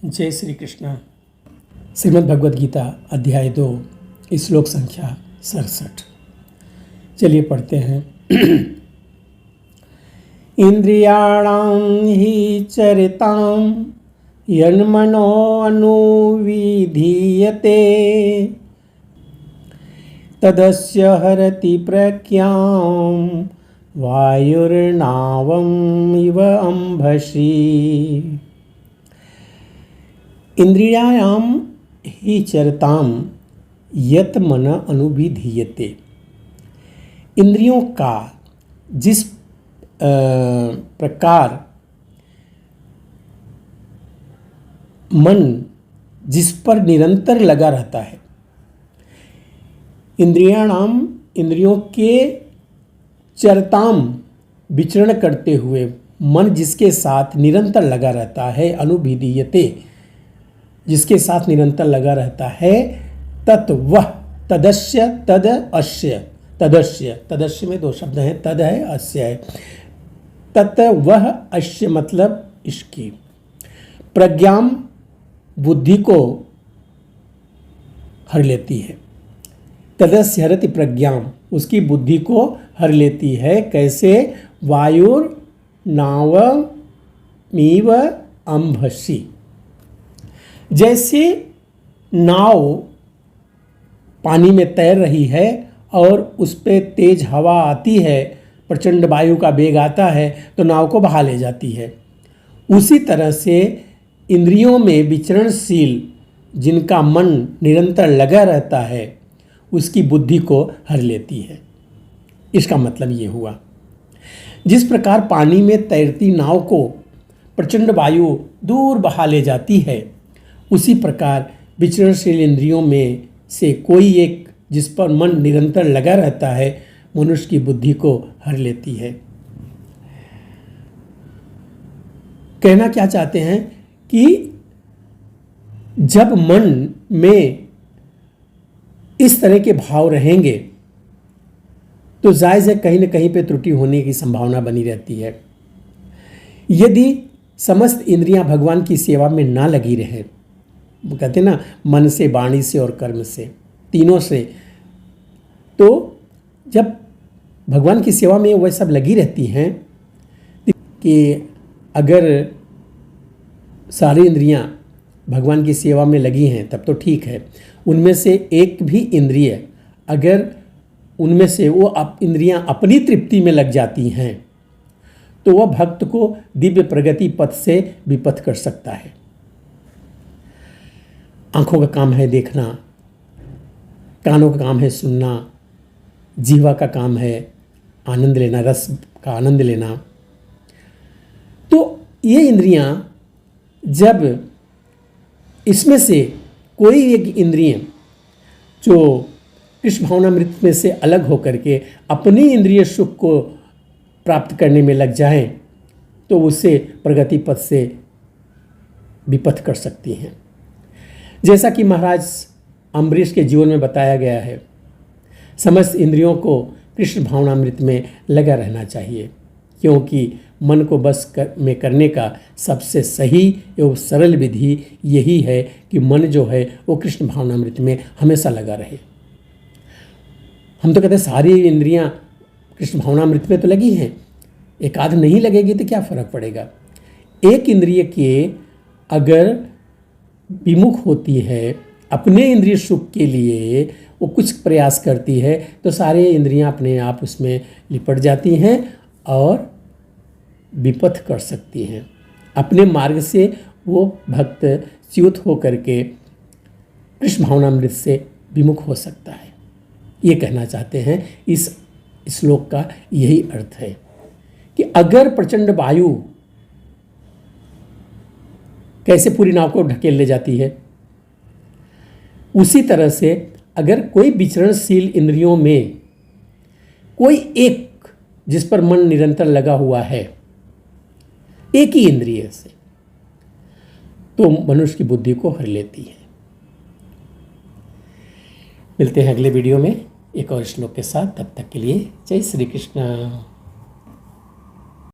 जय श्री कृष्ण। श्रीमद् भगवद गीता अध्याय 2 श्लोक संख्या 67। चलिए पढ़ते हैं। इंद्रियाणां हि चरितां यन्मनो अनुविधीयते तदस्य हरति प्रज्ञां वायुर्नावम् इव अंभसि। इंद्रियाणां हि चरतां यत मन अनुविधीयते। इंद्रियों का जिस प्रकार मन जिस पर निरंतर लगा रहता है, इंद्रियाणाम इंद्रियों के चरताम विचरण करते हुए मन जिसके साथ निरंतर लगा रहता है, अनुविधीयते जिसके साथ निरंतर लगा रहता है, तत् वह तदस्य तद अस्य। तदस्य में दो शब्द हैं, तद है अस्य है। तत् वह अस्य मतलब इसकी प्रज्ञाम बुद्धि को हर लेती है। तदस्य हरति प्रज्ञाम उसकी बुद्धि को हर लेती है। कैसे? वायुर नावमीव अंभसि। जैसे नाव पानी में तैर रही है और उस पर तेज हवा आती है, प्रचंड वायु का वेग आता है तो नाव को बहा ले जाती है। उसी तरह से इंद्रियों में विचरणशील जिनका मन निरंतर लगा रहता है, उसकी बुद्धि को हर लेती है। इसका मतलब ये हुआ, जिस प्रकार पानी में तैरती नाव को प्रचंड वायु दूर बहा ले जाती है, उसी प्रकार विचरणशील इंद्रियों में से कोई एक जिस पर मन निरंतर लगा रहता है, मनुष्य की बुद्धि को हर लेती है। कहना क्या चाहते हैं कि जब मन में इस तरह के भाव रहेंगे तो जायज़ है कहीं न कहीं पे त्रुटि होने की संभावना बनी रहती है। यदि समस्त इंद्रियां भगवान की सेवा में ना लगी रहे, कहते ना मन से, वाणी से और कर्म से, तीनों से, तो जब भगवान की सेवा में वह सब लगी रहती हैं कि अगर सारी इंद्रियां भगवान की सेवा में लगी हैं तब तो ठीक है। उनमें से एक भी इंद्रिय अगर उनमें से वो इंद्रियां अपनी तृप्ति में लग जाती हैं तो वह भक्त को दिव्य प्रगति पथ से विपथ कर सकता है। आँखों का काम है देखना, कानों का काम है सुनना, जीवा का काम है आनंद लेना, रस का आनंद लेना। तो ये इंद्रियां जब इसमें से कोई एक इंद्रिय जो कृष्ण भावनामृत में से अलग होकर के अपनी इंद्रिय सुख को प्राप्त करने में लग जाएं तो उसे प्रगति पथ से विपथ कर सकती हैं। जैसा कि महाराज अम्बरीश के जीवन में बताया गया है, समस्त इंद्रियों को कृष्ण भावनामृत में लगा रहना चाहिए, क्योंकि मन को बस में करने का सबसे सही एवं सरल विधि यही है कि मन जो है वो कृष्ण भावनामृत में हमेशा लगा रहे। हम तो कहते हैं सारी इंद्रियां कृष्ण भावनामृत में तो लगी हैं, एक आध नहीं लगेगी तो क्या फ़र्क पड़ेगा। एक इंद्रिय के अगर विमुख होती है, अपने इंद्रिय सुख के लिए वो कुछ प्रयास करती है तो सारे इंद्रियां अपने आप उसमें लिपट जाती हैं और विपथ कर सकती हैं। अपने मार्ग से वो भक्त च्युत होकर के कृष्ण भावनामृत से विमुख हो सकता है। ये कहना चाहते हैं। इस श्लोक का यही अर्थ है कि अगर प्रचंड वायु कैसे पूरी नाव को ढकेल ले जाती है, उसी तरह से अगर कोई विचरणशील इंद्रियों में कोई एक जिस पर मन निरंतर लगा हुआ है, एक ही इंद्रिय से, तो मनुष्य की बुद्धि को हर लेती है। मिलते हैं अगले वीडियो में एक और श्लोक के साथ। तब तक के लिए जय श्री कृष्ण।